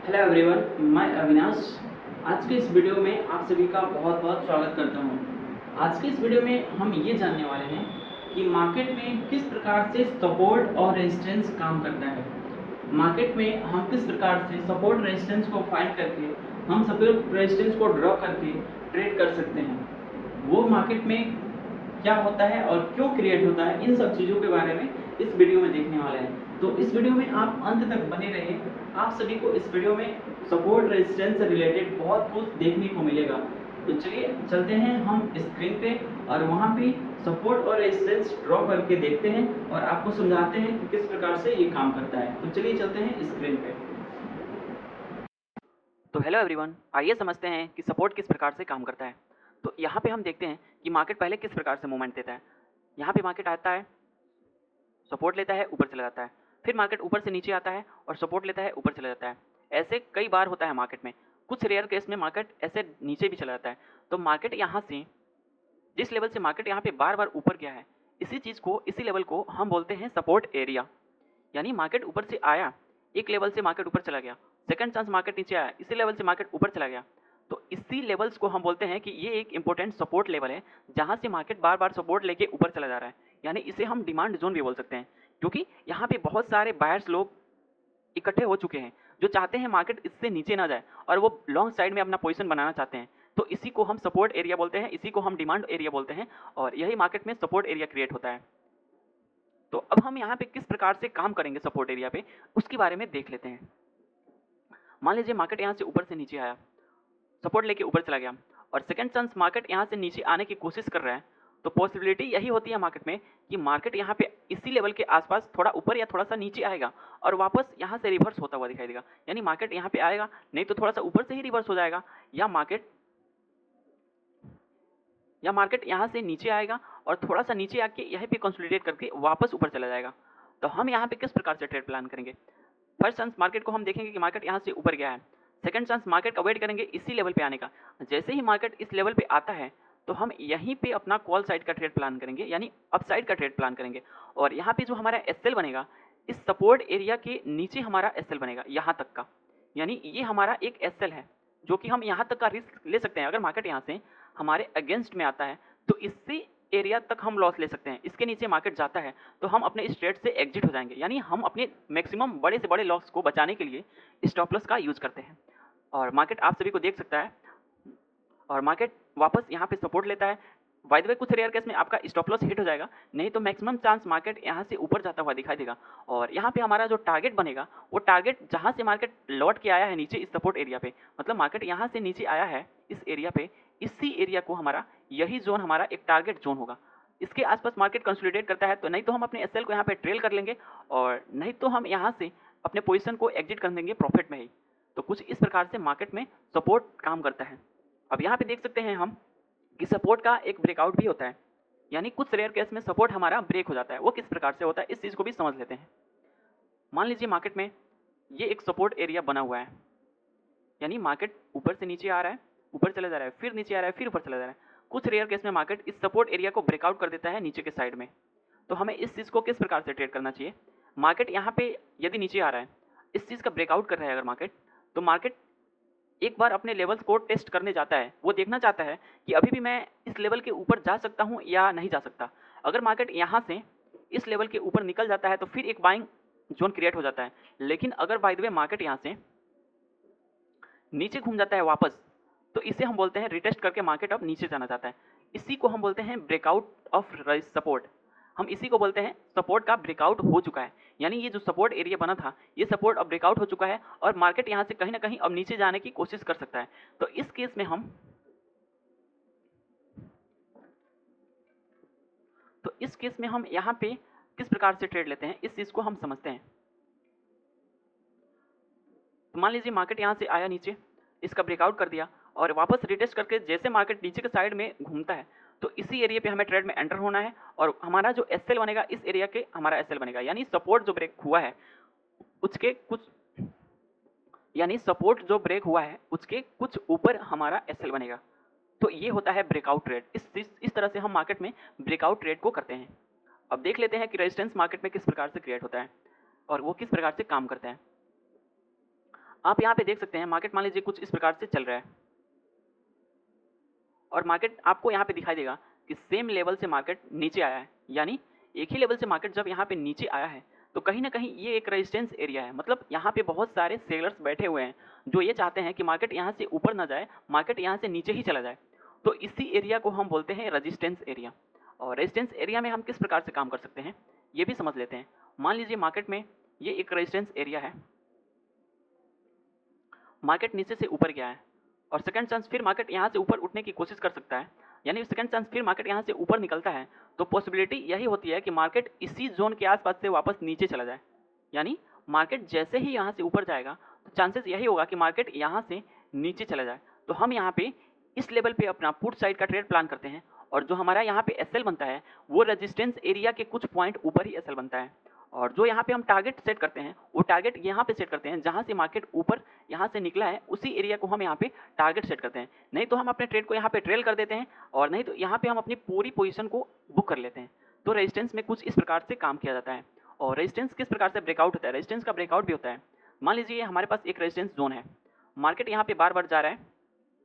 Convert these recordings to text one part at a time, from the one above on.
Hello everyone, मैं अविनाश। आज के इस वीडियो में आप सभी का बहुत बहुत स्वागत करता हूं। आज के इस वीडियो में हम ये जानने वाले हैं कि मार्केट में किस प्रकार से सपोर्ट और रेजिस्टेंस काम करता है। मार्केट में हम किस प्रकार से सपोर्ट रेजिस्टेंस को फाइंड करके हम सपोर्ट रेजिस्टेंस को ड्रॉ करके ट्रेड कर सकते हैं। वो मार्केट में क्या होता है और क्यों क्रिएट होता है, इन सब चीज़ों के बारे में इस वीडियो में देखने वाले हैं। तो इस वीडियो में आप अंत तक बने रहिए। आप सभी को इस वीडियो में सपोर्ट रेजिस्टेंस से रिलेटेड बहुत कुछ देखने को मिलेगा। तो चलिए चलते हैं हम स्क्रीन पे और वहाँ पे सपोर्ट और रेजिस्टेंस ड्रॉ करके देखते हैं और आपको समझाते हैं कि किस प्रकार से ये काम करता है। तो चलिए चलते हैं स्क्रीन पे। तो हेलो एवरीवन, आइए समझते हैं कि सपोर्ट किस प्रकार से काम करता है। तो यहाँ पे हम देखते हैं कि मार्केट पहले किस प्रकार से मूवमेंट देता है। यहाँ पे मार्केट आता है, सपोर्ट लेता है, ऊपर चला जाता है, फिर मार्केट ऊपर से नीचे आता है और सपोर्ट लेता है, ऊपर चला जाता है। ऐसे कई बार होता है मार्केट में। कुछ रेयर केस में मार्केट ऐसे नीचे भी चला जाता है। तो मार्केट यहाँ से, जिस लेवल से मार्केट यहाँ पे बार बार ऊपर गया है, इसी चीज़ को, इसी लेवल को हम बोलते हैं सपोर्ट एरिया। यानी मार्केट ऊपर से आया, एक लेवल से मार्केट ऊपर चला गया, सेकंड चांस मार्केट नीचे आया, इसी लेवल से मार्केट ऊपर चला गया। तो इसी लेवल्स को हम बोलते हैं कि ये एक इंपॉर्टेंट सपोर्ट लेवल है, जहां से मार्केट बार बार सपोर्ट लेके ऊपर चला जा रहा है। यानी इसे हम डिमांड जोन भी बोल सकते हैं, क्योंकि यहाँ पे बहुत सारे बायर्स लोग इकट्ठे हो चुके हैं जो चाहते हैं मार्केट इससे नीचे ना जाए और वो लॉन्ग साइड में अपना पोजीशन बनाना चाहते हैं। तो इसी को हम सपोर्ट एरिया बोलते हैं, इसी को हम डिमांड एरिया बोलते हैं और यही मार्केट में सपोर्ट एरिया क्रिएट होता है। तो अब हम यहाँ पे किस प्रकार से काम करेंगे सपोर्ट एरिया पे, उसके बारे में देख लेते हैं। मान लीजिए मार्केट यहाँ से ऊपर से नीचे आया, सपोर्ट लेके ऊपर चला गया और सेकंड चांस मार्केट यहाँ से नीचे आने की कोशिश कर रहा है। तो पॉसिबिलिटी यही होती है मार्केट में कि मार्केट यहाँ पे इसी लेवल के आसपास थोड़ा ऊपर या थोड़ा सा नीचे आएगा और वापस यहाँ से रिवर्स होता हुआ दिखाई देगा। यानी मार्केट यहाँ पे आएगा, नहीं तो थोड़ा सा ऊपर से ही रिवर्स हो जाएगा, या मार्केट यहाँ से नीचे आएगा और थोड़ा सा नीचे आके यहीं पे कंसोलिडेट करके वापस ऊपर चला जाएगा। तो हम यहाँ पे किस प्रकार से ट्रेड प्लान करेंगे। फर्स्ट चांस मार्केट को हम देखेंगे कि मार्केट यहाँ से ऊपर गया है। सेकंड चांस मार्केट का वेट करेंगे इसी लेवल पे आने का। जैसे ही मार्केट इस लेवल पे आता है तो हम यहीं पे अपना कॉल साइड का ट्रेड प्लान करेंगे, यानी अपसाइड का ट्रेड प्लान करेंगे। और यहाँ पे जो हमारा एसएल बनेगा, इस सपोर्ट एरिया के नीचे हमारा एसएल बनेगा यहाँ तक का। यानी ये हमारा एक एसएल है जो कि हम यहाँ तक का रिस्क ले सकते हैं। अगर मार्केट यहाँ से हमारे अगेंस्ट में आता है तो इससे एरिया तक हम लॉस ले सकते हैं। इसके नीचे मार्केट जाता है तो हम अपने इस ट्रेड से एग्जिट हो जाएंगे। यानी हम अपने मैक्सिमम बड़े से बड़े लॉस को बचाने के लिए स्टॉप लॉस का यूज करते हैं। और मार्केट आप सभी को देख सकता है और मार्केट वापस यहाँ पे सपोर्ट लेता है। बाय द वे कुछ रेयर केस में आपका स्टॉप लॉस हिट हो जाएगा, नहीं तो मैक्सिमम चांस मार्केट यहाँ से ऊपर जाता हुआ दिखाई देगा। और यहाँ पे हमारा जो टारगेट बनेगा, वो टारगेट जहाँ से मार्केट लौट के आया है नीचे इस सपोर्ट एरिया पे, मतलब मार्केट यहाँ से नीचे आया है इस एरिया पे, इसी एरिया को हमारा, यही जोन हमारा एक टारगेट जोन होगा। इसके आसपास मार्केट कंसोलिडेट करता है तो नहीं तो हम अपने एसएल को यहाँ पे ट्रेल कर लेंगे और नहीं तो हम यहाँ से अपने पोजीशन को एग्जिट कर देंगे प्रॉफिट में ही। तो कुछ इस प्रकार से मार्केट में सपोर्ट काम करता है। अब यहाँ पे देख सकते हैं हम कि सपोर्ट का एक ब्रेकआउट भी होता है, यानी कुछ रेयर केस में सपोर्ट हमारा ब्रेक हो जाता है। वो किस प्रकार से होता है, इस चीज़ को भी समझ लेते हैं। मान लीजिए मार्केट में ये एक सपोर्ट एरिया बना हुआ है, यानी मार्केट ऊपर से नीचे आ रहा है, ऊपर चला जा रहा है, फिर नीचे आ रहा है, फिर ऊपर चला जा रहा है। कुछ रेयर केस में मार्केट इस सपोर्ट एरिया को ब्रेकआउट कर देता है नीचे के साइड में। तो हमें इस चीज़ को किस प्रकार से ट्रेड करना चाहिए। मार्केट यहाँ पे यदि नीचे आ रहा है, इस चीज़ का ब्रेकआउट कर रहा है अगर मार्केट, तो मार्केट एक बार अपने लेवल्स को टेस्ट करने जाता है। वो देखना चाहता है कि अभी भी मैं इस लेवल के ऊपर जा सकता हूँ या नहीं जा सकता। अगर मार्केट यहाँ से इस लेवल के ऊपर निकल जाता है तो फिर एक बाइंग जोन क्रिएट हो जाता है। लेकिन अगर बाय द वे मार्केट यहाँ से नीचे घूम जाता है वापस, तो इसे हम बोलते हैं रिटेस्ट करके मार्केट अब नीचे जाना चाहता है। इसी को हम बोलते हैं ब्रेकआउट ऑफ सपोर्ट। हम इसी को बोलते हैं सपोर्ट का ब्रेकआउट हो चुका है। यानी ये जो सपोर्ट एरिया बना था, ये सपोर्ट अब ब्रेकआउट हो चुका है और मार्केट यहाँ से कहीं ना कहीं अब नीचे जाने की कोशिश कर सकता है। तो इस केस में हम यहाँ पे किस प्रकार से ट्रेड लेते हैं, इस चीज को हम समझते हैं। तो मान लीजिए मार्केट यहाँ से आया नीचे, इसका ब्रेकआउट कर दिया और वापस रिटेस्ट करके जैसे मार्केट नीचे के साइड में घूमता है, तो इसी एरिया पे हमें ट्रेड में एंटर होना है और हमारा जो एसएल बनेगा इस एरिया के हमारा एसएल बनेगा। यानी सपोर्ट जो ब्रेक हुआ है उसके कुछ, यानी सपोर्ट जो ब्रेक हुआ है उसके कुछ ऊपर हमारा एसएल बनेगा। तो ये होता है ब्रेकआउट ट्रेड। इस तरह से हम मार्केट में ब्रेकआउट ट्रेड को करते हैं। अब देख लेते हैं कि रेजिस्टेंस मार्केट में किस प्रकार से क्रिएट होता है और वो किस प्रकार से काम करता है। आप यहाँ पे देख सकते हैं मार्केट मान लीजिए कुछ इस प्रकार से चल रहा है और मार्केट आपको यहाँ पे दिखाई देगा कि सेम लेवल से मार्केट नीचे आया है, यानी एक ही लेवल से मार्केट जब यहाँ पे नीचे आया है तो कहीं ना कहीं ये एक रेजिस्टेंस एरिया है। मतलब यहाँ पे बहुत सारे सेलर्स बैठे हुए हैं जो ये चाहते हैं कि मार्केट यहाँ से ऊपर ना जाए, मार्केट यहाँ से नीचे ही चला जाए। तो इसी एरिया को हम बोलते हैं रेजिस्टेंस एरिया। और रेजिस्टेंस एरिया में हम किस प्रकार से काम कर सकते हैं ये भी समझ लेते हैं। मान लीजिए मार्केट में ये एक रेजिस्टेंस एरिया है, मार्केट नीचे से ऊपर गया है और सेकंड चांस फिर मार्केट यहाँ से ऊपर उठने की कोशिश कर सकता है, यानी सेकंड चांस फिर मार्केट यहाँ से ऊपर निकलता है तो पॉसिबिलिटी यही होती है कि मार्केट इसी जोन के आसपास से वापस नीचे चला जाए। यानी मार्केट जैसे ही यहाँ से ऊपर जाएगा तो चांसेस यही होगा कि मार्केट यहाँ से नीचे चला जाए। तो हम यहाँ पे इस लेवल पे अपना पुट साइड का ट्रेड प्लान करते हैं और जो हमारा यहाँ पे एसएल बनता है वो रेजिस्टेंस एरिया के कुछ पॉइंट ऊपर ही एसएल बनता है। और जो यहाँ पे हम टारगेट सेट करते हैं वो टारगेट यहाँ पे सेट करते हैं जहाँ से मार्केट ऊपर यहाँ से निकला है उसी एरिया को हम यहाँ पे टारगेट सेट करते हैं। नहीं तो हम अपने ट्रेड को यहाँ पे ट्रेल कर देते हैं और नहीं तो यहाँ पे हम अपनी पूरी पोजीशन को बुक कर लेते हैं। तो रेजिस्टेंस में कुछ इस प्रकार से काम किया जाता है। और रेजिस्टेंस किस प्रकार से ब्रेकआउट होता है, रेजिस्टेंस का ब्रेकआउट भी होता है। मान लीजिए हमारे पास एक रेजिस्टेंस जोन है, मार्केट यहाँ पे बार बार जा रहा है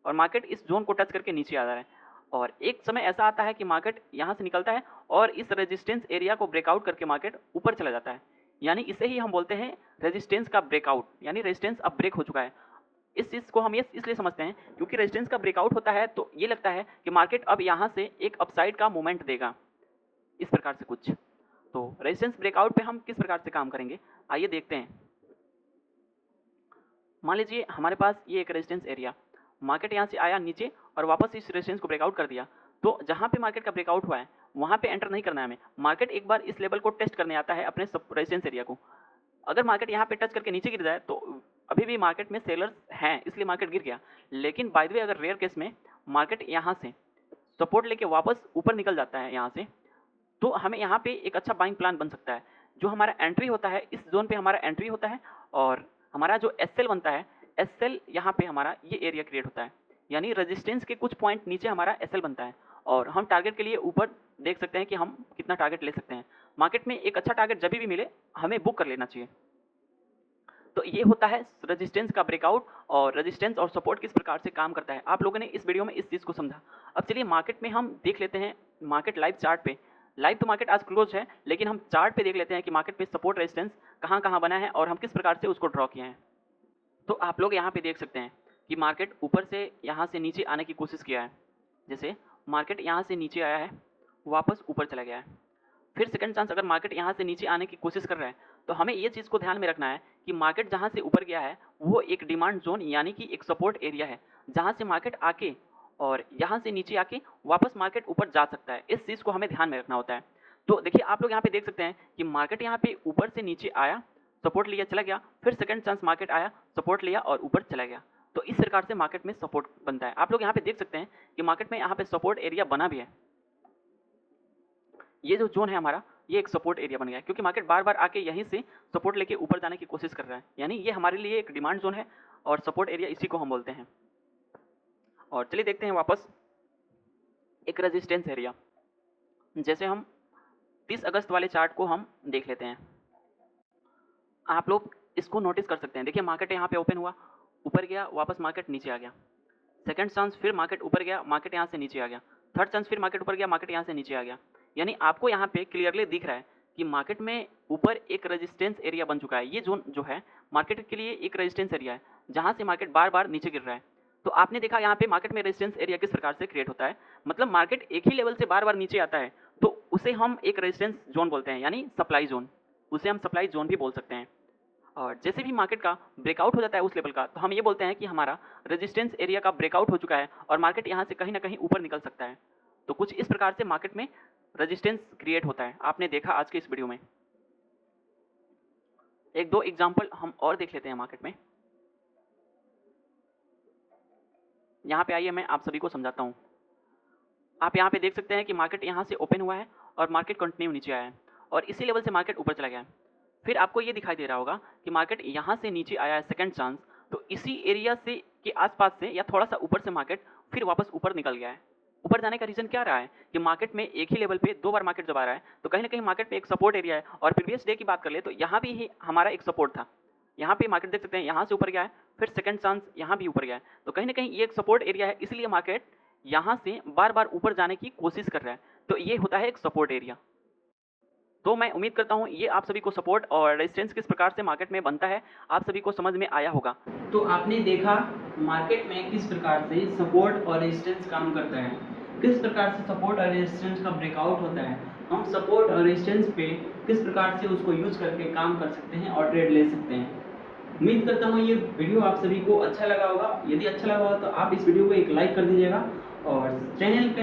और मार्केट इस जोन को टच करके नीचे आ जा रहा है और एक समय ऐसा आता है कि मार्केट यहाँ से निकलता है और इस रेजिस्टेंस एरिया को ब्रेकआउट करके मार्केट ऊपर चला जाता है। यानी इसे ही हम बोलते हैं रेजिस्टेंस का ब्रेकआउट, यानी रेजिस्टेंस अब ब्रेक हो चुका है। इस चीज़ को हम ये इसलिए समझते हैं क्योंकि रेजिस्टेंस का ब्रेकआउट होता है तो ये लगता है कि मार्केट अब यहाँ से एक अपसाइड का मूवमेंट देगा, इस प्रकार से कुछ। तो रेजिस्टेंस ब्रेकआउट पे हम किस प्रकार से काम करेंगे आइए देखते हैं। मान लीजिए हमारे पास ये एक रेजिस्टेंस एरिया, मार्केट यहाँ से आया नीचे और वापस इस रेजिस्टेंस को ब्रेकआउट कर दिया। तो जहाँ पे मार्केट का ब्रेकआउट हुआ है वहाँ पे एंटर नहीं करना है हमें। मार्केट एक बार इस लेवल को टेस्ट करने आता है अपने रेजिस्टेंस एरिया को। अगर मार्केट यहाँ पे टच करके नीचे गिर जाए तो अभी भी मार्केट में सेलर्स हैं इसलिए मार्केट गिर गया। लेकिन बाय द वे अगर रेयर केस में मार्केट यहाँ से सपोर्ट लेके वापस ऊपर निकल जाता है यहाँ से, तो हमें यहाँ पे एक अच्छा बाइंग प्लान बन सकता है। जो हमारा एंट्री होता है इस जोन पे हमारा एंट्री होता है और हमारा जो एसएल बनता है, एसएल यहाँ पे हमारा ये एरिया क्रिएट होता है, यानी रेजिस्टेंस के कुछ पॉइंट नीचे हमारा एसएल बनता है और हम टारगेट के लिए ऊपर देख सकते हैं कि हम कितना टारगेट ले सकते हैं। मार्केट में एक अच्छा टारगेट जब भी मिले हमें बुक कर लेना चाहिए। तो ये होता है रेजिस्टेंस का ब्रेकआउट और रेजिस्टेंस और सपोर्ट किस प्रकार से काम करता है। आप लोगों ने इस वीडियो में इस चीज़ को समझा। अब चलिए मार्केट में हम देख लेते हैं, मार्केट लाइव चार्ट पे। लाइव तो मार्केट आज क्लोज है लेकिन हम चार्ट पे देख लेते हैं कि मार्केट पे सपोर्ट रेजिस्टेंस कहाँ कहाँ बना है और हम किस प्रकार से उसको ड्रॉ किए हैं। तो आप लोग यहाँ पे देख सकते हैं कि मार्केट ऊपर से यहाँ से नीचे आने की कोशिश किया है। जैसे मार्केट यहाँ से नीचे आया है, वापस ऊपर चला गया है। फिर सेकंड चांस अगर मार्केट यहाँ से नीचे आने की कोशिश कर रहा है तो हमें ये चीज़ को ध्यान में रखना है कि मार्केट जहाँ से ऊपर गया है वो एक डिमांड जोन यानी कि एक सपोर्ट एरिया है जहाँ से मार्केट आके और यहाँ से नीचे आके वापस मार्केट ऊपर जा सकता है। इस चीज़ को हमें ध्यान में रखना होता है। तो देखिए आप लोग यहाँ पे देख सकते हैं कि मार्केट यहाँ पे ऊपर से नीचे आया, सपोर्ट लिया, चला गया। फिर सेकंड चांस मार्केट आया, सपोर्ट लिया और ऊपर चला गया। तो इस प्रकार से मार्केट में सपोर्ट बनता है। आप लोग यहाँ पे देख सकते हैं कि मार्केट में यहाँ पे सपोर्ट एरिया बना भी है। ये जो जोन है हमारा ये एक सपोर्ट एरिया बन गया है क्योंकि मार्केट बार बार आके यहीं से सपोर्ट लेके ऊपर जाने की कोशिश कर रहा है, यानी ये हमारे लिए एक डिमांड जोन है और सपोर्ट एरिया इसी को हम बोलते हैं। और चलिए देखते हैं वापस एक रेजिस्टेंस एरिया। जैसे हम 30 अगस्त वाले चार्ट को हम देख लेते हैं। आप लोग इसको नोटिस कर सकते हैं। देखिए मार्केट यहाँ पे ओपन हुआ, ऊपर गया, वापस मार्केट नीचे आ गया। सेकंड चांस फिर मार्केट ऊपर गया, मार्केट यहाँ से नीचे आ गया। थर्ड चांस फिर मार्केट ऊपर गया, मार्केट यहाँ से नीचे आ गया। यानी आपको यहाँ पे क्लियरली दिख रहा है कि मार्केट में ऊपर एक रेजिस्टेंस एरिया बन चुका है। ये जोन जो है मार्केट के लिए एक रेजिस्टेंस एरिया है जहाँ से मार्केट बार बार नीचे गिर रहा है। तो आपने देखा यहाँ पे मार्केट में रेजिस्टेंस एरिया किस प्रकार से क्रिएट होता है। मतलब मार्केट एक ही लेवल से बार बार नीचे आता है तो उसे हम एक रेजिस्टेंस जोन बोलते हैं, यानी सप्लाई जोन। उसे हम सप्लाई जोन भी बोल सकते हैं। और जैसे भी मार्केट का ब्रेकआउट हो जाता है उस लेवल का तो हम ये बोलते हैं कि हमारा रेजिस्टेंस एरिया का ब्रेकआउट हो चुका है और मार्केट यहाँ से कहीं ना कहीं ऊपर निकल सकता है। तो कुछ इस प्रकार से मार्केट में रेजिस्टेंस क्रिएट होता है। आपने देखा आज के इस वीडियो में। एक दो एग्जांपल हम और देख लेते हैं मार्केट में। यहाँ पे आइए मैं आप सभी को समझाता हूँ। आप यहाँ पे देख सकते हैं कि मार्केट यहाँ से ओपन हुआ है और मार्केट कंटिन्यू नीचे आया है और इसी लेवल से मार्केट ऊपर चला गया है। फिर आपको ये दिखाई दे रहा होगा कि मार्केट यहाँ से नीचे आया है सेकंड चांस, तो इसी एरिया से के आसपास से या थोड़ा सा ऊपर से मार्केट फिर वापस ऊपर निकल गया है। ऊपर जाने का रीजन क्या रहा है कि मार्केट में एक ही लेवल पे दो बार मार्केट जब आ रहा है तो कहीं ना कहीं मार्केट में एक सपोर्ट एरिया है। और प्रीवियस डे की बात कर ले तो यहाँ भी ही हमारा एक सपोर्ट था, यहाँ पे मार्केट देख सकते हैं यहाँ से ऊपर गया है, फिर सेकंड चांस यहाँ भी ऊपर गया है। तो कहीं न कहीं ये एक सपोर्ट एरिया है, इसलिए मार्केट यहाँ से बार-बार ऊपर जाने की कोशिश कर रहा है। तो ये होता है एक सपोर्ट एरिया। तो मैं उम्मीद करता हूँ ये आप सभी को सपोर्ट और रेजिस्टेंस किस प्रकार से मार्केट में बनता है, आप सभी को समझ में आया होगा। तो आपने देखा मार्केट में किस प्रकार से सपोर्ट और रेजिस्टेंस काम करता है, किस प्रकार से सपोर्ट और रेजिस्टेंस का ब्रेकआउट होता है, हम सपोर्ट और रेजिस्टेंस पे किस प्रकार से उसको यूज करके काम कर सकते हैं और ट्रेड ले सकते हैं। उम्मीद करता हूँ ये वीडियो आप सभी को अच्छा लगा होगा। यदि अच्छा लगा होगा तो आप इस वीडियो को एक लाइक कर दीजिएगा और चैनल पे